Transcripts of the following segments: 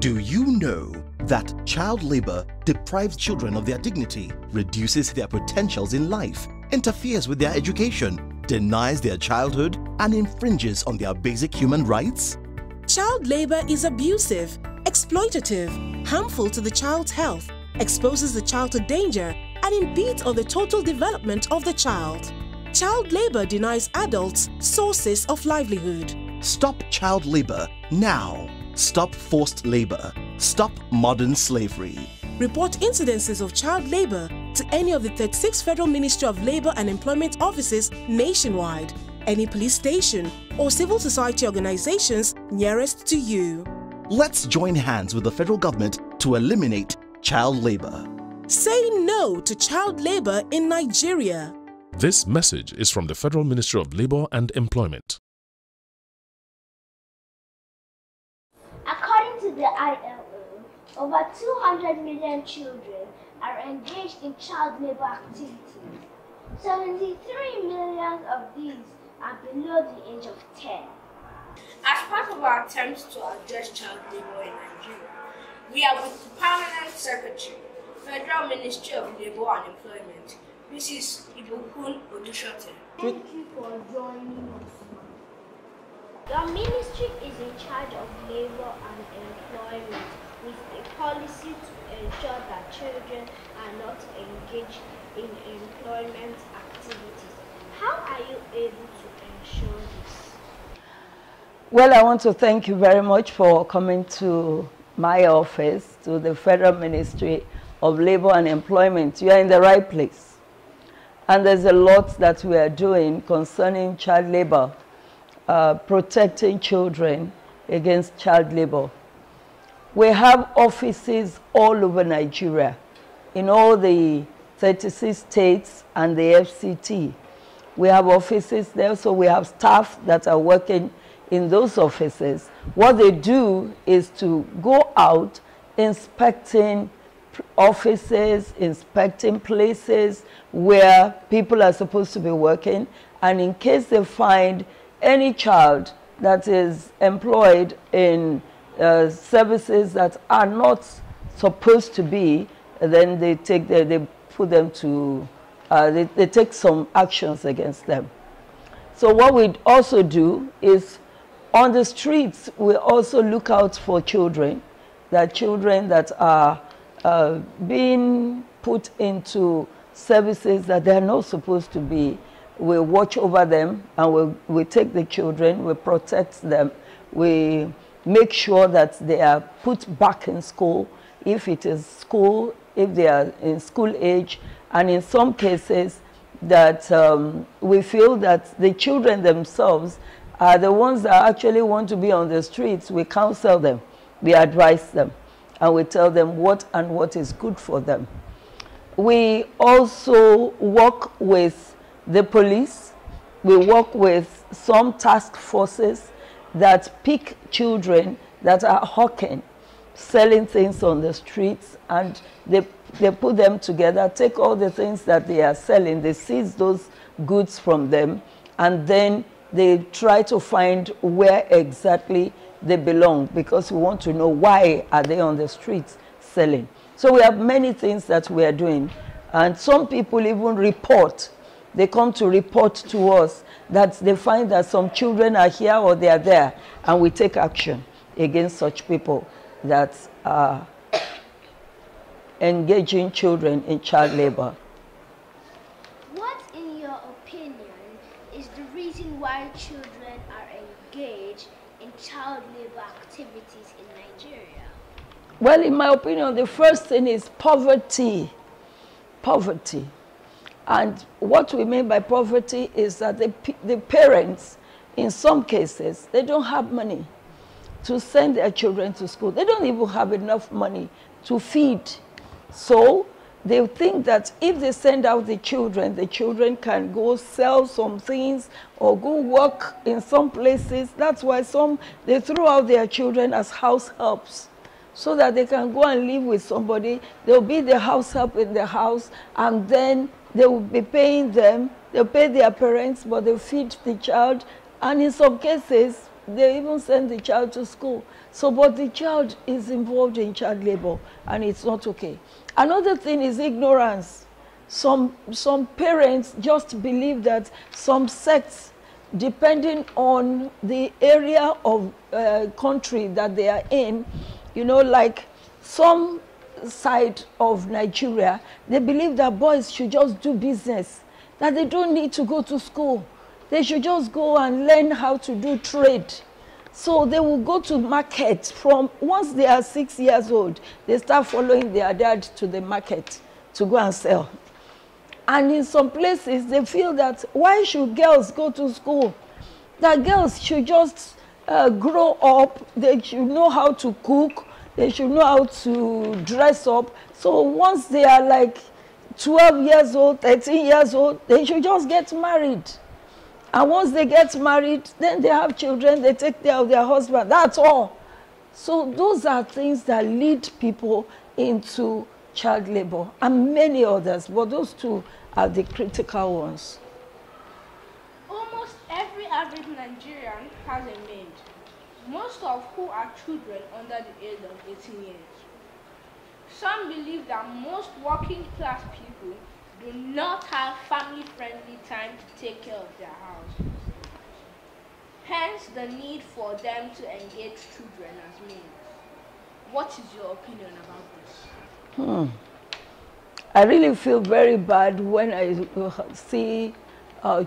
Do you know that child labor deprives children of their dignity, reduces their potentials in life, interferes with their education, denies their childhood, and infringes on their basic human rights? Child labor is abusive, exploitative, harmful to the child's health, exposes the child to danger, and impedes on the total development of the child. Child labor denies adults sources of livelihood. Stop child labor now. Stop forced labor. Stop modern slavery. Report incidences of child labor to any of the 36 Federal Ministry of Labor and Employment offices nationwide, any police station or civil society organizations nearest to you. Let's join hands with the federal government to eliminate child labor. Say no to child labor in Nigeria. This message is from the Federal Ministry of Labor and Employment. According to the ILO, over 200 million children are engaged in child labor activities. 73 million of these are below the age of 10. As part of our attempts to address child labor in Nigeria, we are with the Permanent Secretary, Federal Ministry of Labor and Employment, Mrs Odusote. Thank you for joining us. Your ministry is in charge of labor and employment with a policy to ensure that children are not engaged in employment activities. How are you able to ensure this? Well, I want to thank you very much for coming to my office, to the Federal Ministry of Labor and Employment. You are in the right place. And there's a lot that we are doing concerning child labor, protecting children against child labor. We have offices all over Nigeria, in all the 36 states and the FCT. We have offices there, so we have staff that are working in those offices. What they do is to go out inspecting offices, inspecting places where people are supposed to be working, and in case they find any child that is employed in services that are not supposed to be, then they put them to, they take some actions against them. So what we also do is on the streets, we also look out for children that are being put into services that they're not supposed to be. We watch over them, and we take the children, we protect them, we make sure that they are put back in school, if it is school, if they are in school age, and in some cases that we feel that the children themselves are the ones that actually want to be on the streets. We counsel them, we advise them, and we tell them what is good for them. We also work with the police. We work with some task forces that pick children that are hawking, selling things on the streets, and they put them together, take all the things that they are selling, they seize those goods from them, and then they try to find where exactly they belong, because we want to know why are they on the streets selling. So we have many things that we are doing, and some people even report. They come to report to us that they find that some children are here or they are there, and we take action against such people that are engaging children in child labor. What, in your opinion, is the reason why children are engaged in child labor activities in Nigeria? Well, in my opinion, the first thing is poverty. Poverty. And what we mean by poverty is that the parents, in some cases, they don't have money to send their children to school. They don't even have enough money to feed. So they think that if they send out the children can go sell some things or go work in some places. That's why they throw out their children as house helps, so that they can go and live with somebody. They'll be the house help in the house, and then they will be paying them. They'll pay their parents, but they'll feed the child. And in some cases, they even send the child to school. So, but the child is involved in child labor, and it's not okay. Another thing is ignorance. Some parents just believe that some sects, depending on the area of country that they are in, you know, like some side of Nigeria, they believe that boys should just do business, that they don't need to go to school. They should just go and learn how to do trade. So they will go to market from, once they are 6 years old, they start following their dad to the market to go and sell. And in some places, they feel that why should girls go to school? That girls should just grow up, they should know how to cook, they should know how to dress up. So once they are like 12 years old, 13 years old, they should just get married. And once they get married, then they have children, they take care of their husband, that's all. So those are things that lead people into child labor, and many others, but those two are the critical ones. Almost every average Nigerian has a maid, most of who are children under the age of 18 years. Some believe that most working class people do not have family-friendly time to take care of their house. Hence the need for them to engage children as maids. What is your opinion about this? I really feel very bad when I see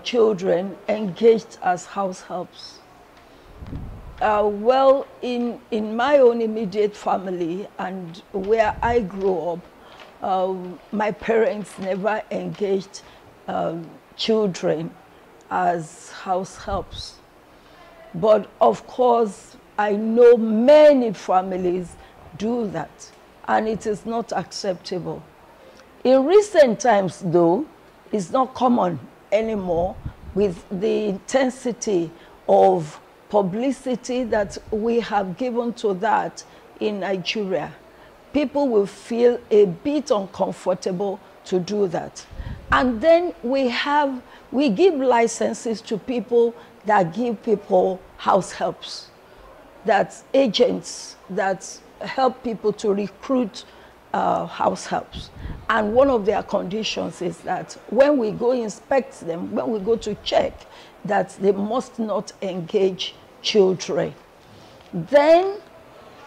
children engaged as house helps. Well, in my own immediate family and where I grew up, my parents never engaged children as house helps. But of course, I know many families do that, and it is not acceptable. In recent times, though, it's not common anymore with the intensity of publicity that we have given to that in Nigeria. People will feel a bit uncomfortable to do that. And then we give licenses to people that give people house helps, that's agents that help people to recruit house helps. And one of their conditions is that when we go inspect them, when we go to check, that they must not engage children. Then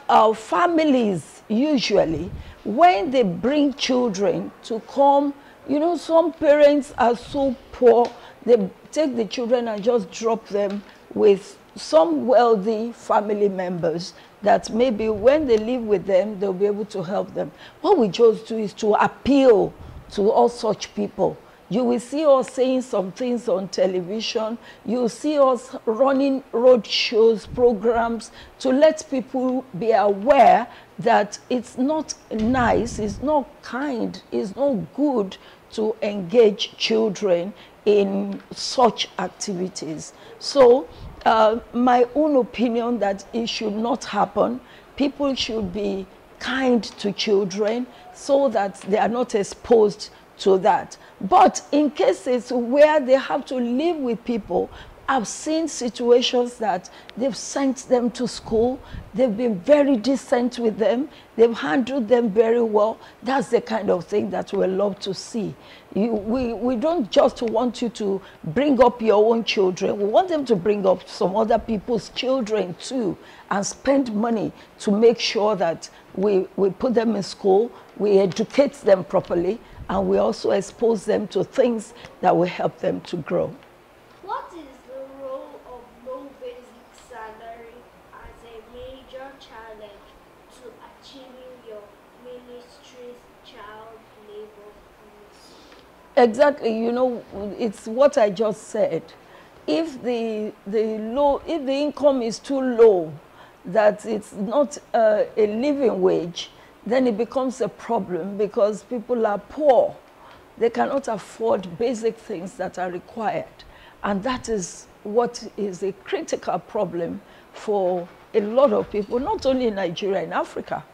our families usually, when they bring children to come, you know, some parents are so poor, they take the children and just drop them with some wealthy family members that maybe when they live with them, they'll be able to help them. What we just do is to appeal to all such people. You will see us saying some things on television. You'll see us running road shows, programs, to let people be aware that it's not nice, it's not kind, it's not good to engage children in such activities. So my own opinion that it should not happen. People should be kind to children so that they are not exposed to that. But in cases where they have to live with people, I've seen situations that they've sent them to school, they've been very decent with them, they've handled them very well. That's the kind of thing that we love to see. We don't just want you to bring up your own children, we want them to bring up some other people's children too, and spend money to make sure that we put them in school, we educate them properly, and we also expose them to things that will help them to grow. What is the role of low basic salary as a major challenge to achieving your ministry's child labor policy? Exactly, you know, it's what I just said. If the income is too low, that it's not a living wage, then it becomes a problem because people are poor. They cannot afford basic things that are required. And that is what is a critical problem for a lot of people, not only in Nigeria, in Africa,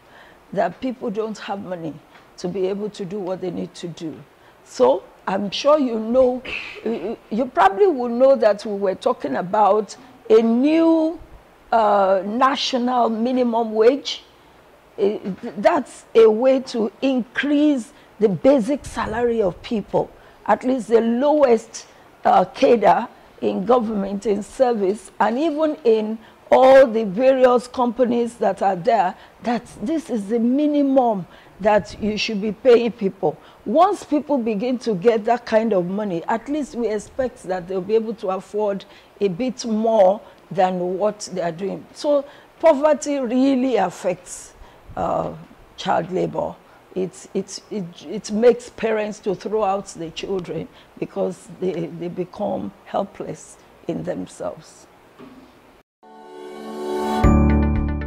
that people don't have money to be able to do what they need to do. So I'm sure you know, you probably will know that we were talking about a new national minimum wage. That's a way to increase the basic salary of people, at least the lowest cadre in government, in service, and even in all the various companies that are there, that this is the minimum that you should be paying people. Once people begin to get that kind of money, at least we expect that they'll be able to afford a bit more than what they are doing. So poverty really affects child labor. It makes parents to throw out their children because they become helpless in themselves.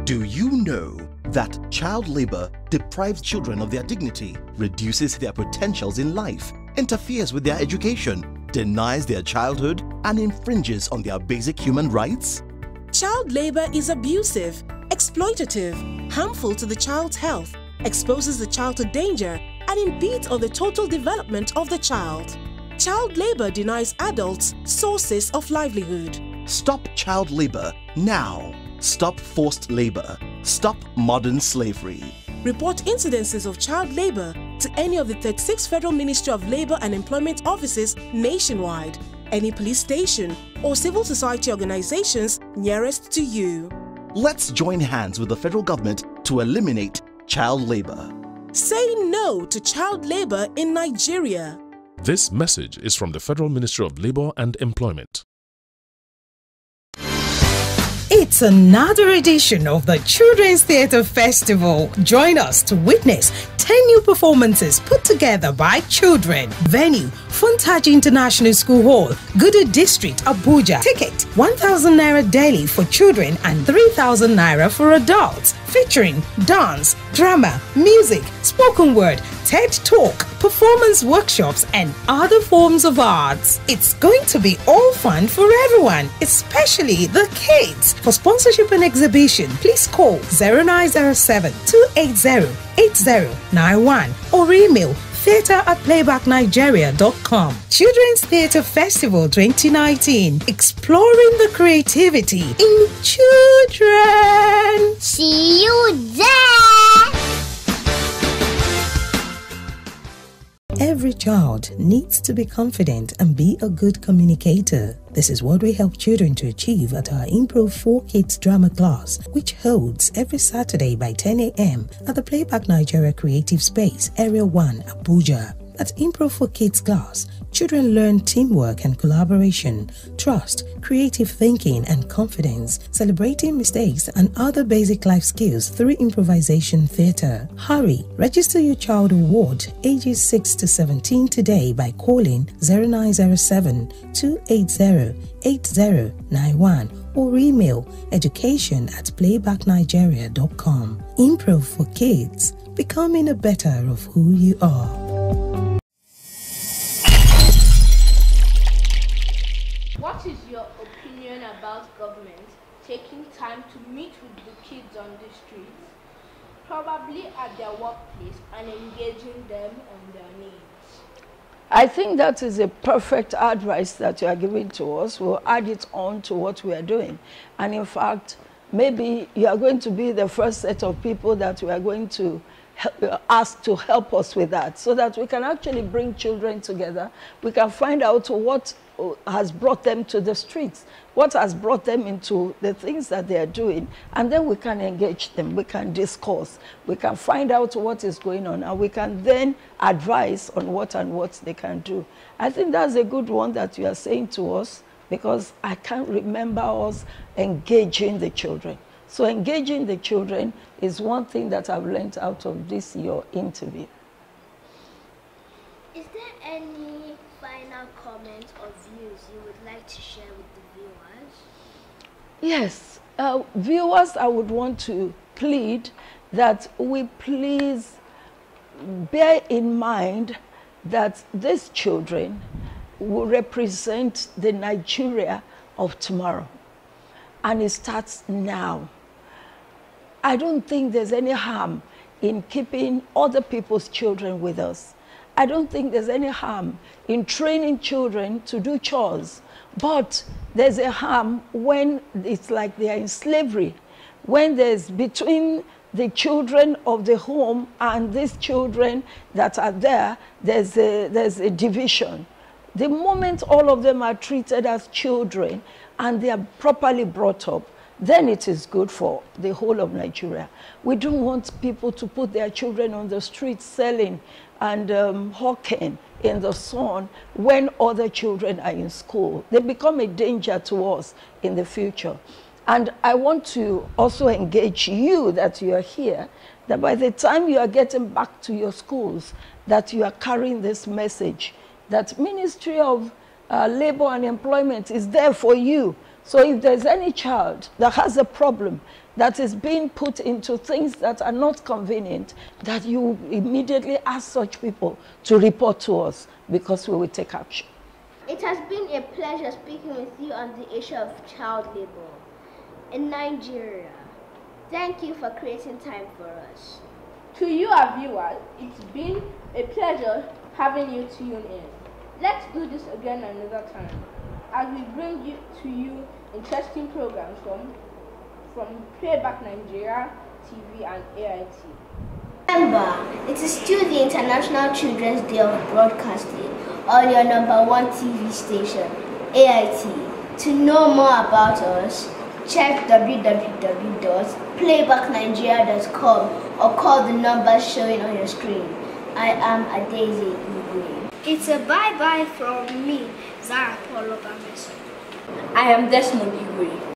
Do you know that child labor deprives children of their dignity, reduces their potentials in life, interferes with their education, denies their childhood, and infringes on their basic human rights? Child labor is abusive, exploitative, harmful to the child's health, exposes the child to danger, and impedes on the total development of the child. Child labor denies adults sources of livelihood. Stop child labor now. Stop forced labor. Stop modern slavery. Report incidences of child labor to any of the 36 Federal Ministry of Labor and Employment offices nationwide, any police station, or civil society organizations nearest to you. Let's join hands with the federal government to eliminate child labor. Say no to child labor in Nigeria. This message is from the Federal Ministry of Labor and Employment. It's another edition of the Children's Theatre Festival. Join us to witness 10 new performances put together by children. Venue, Funtaji International School Hall, Gudu District, Abuja. Ticket, 1,000 Naira daily for children and 3,000 Naira for adults. Featuring dance, drama, music, spoken word, TED Talk, performance workshops, and other forms of arts. It's going to be all fun for everyone, especially the kids. For sponsorship and exhibition, please call 0907 280 8091 or email theatre@playbacknigeria.com. Children's Theatre Festival 2019, exploring the creativity in children. See you there! Every child needs to be confident and be a good communicator. This is what we help children to achieve at our Improv 4 Kids drama class, which holds every Saturday by 10 a.m. at the Playback Nigeria Creative Space, Area 1, Abuja. At Improv 4 Kids class, children learn teamwork and collaboration, trust, creative thinking and confidence, celebrating mistakes and other basic life skills through improvisation theatre. Hurry! Register your child award ages 6 to 17 today by calling 0907 280 8091 or email education@playbacknigeria.com. Improv for Kids, becoming a better of who you are. What is your opinion about government taking time to meet with the kids on the streets, probably at their workplace, and engaging them on their needs? I think that is a perfect advice that you are giving to us. We'll add it on to what we are doing. And in fact, maybe you are going to be the first set of people that we are going to ask to help us with that, so that we can actually bring children together. We can find out what has brought them to the streets, what has brought them into the things that they are doing, and then we can engage them, we can discuss, we can find out what is going on, and we can then advise on what they can do. I think that's a good one that you are saying to us, because I can't remember us engaging the children. So engaging the children is one thing that I've learned out of this your interview. Is there any final comments or views you would like to share with the viewers? Yes, viewers, I would want to plead that we please bear in mind that these children will represent the Nigeria of tomorrow, and it starts now. I don't think there's any harm in keeping other people's children with us. I don't think there's any harm in training children to do chores. But there's a harm when it's like they are in slavery, when there's between the children of the home and these children that are there, there's a division. The moment all of them are treated as children and they are properly brought up, then it is good for the whole of Nigeria. We don't want people to put their children on the street selling and hawking in the sun when other children are in school. They become a danger to us in the future. And I want to also engage you that you are here, that by the time you are getting back to your schools, that you are carrying this message, that Ministry of Labor and Employment is there for you. So if there's any child that has a problem, that is being put into things that are not convenient, that you immediately ask such people to report to us, because we will take action. It has been a pleasure speaking with you on the issue of child labor in Nigeria. Thank you for creating time for us. To you, our viewers, it's been a pleasure having you tune in. Let's do this again another time, as we bring to you interesting programs from Playback Nigeria TV and AIT. Remember, it is still the International Children's Day of Broadcasting on your #1 TV station, AIT. To know more about us, check www.playbacknigeria.com or call the numbers showing on your screen. I am Adeze Igwe. It's a bye-bye from me, Zara Paulo Bameso. I am Desmond Igwe.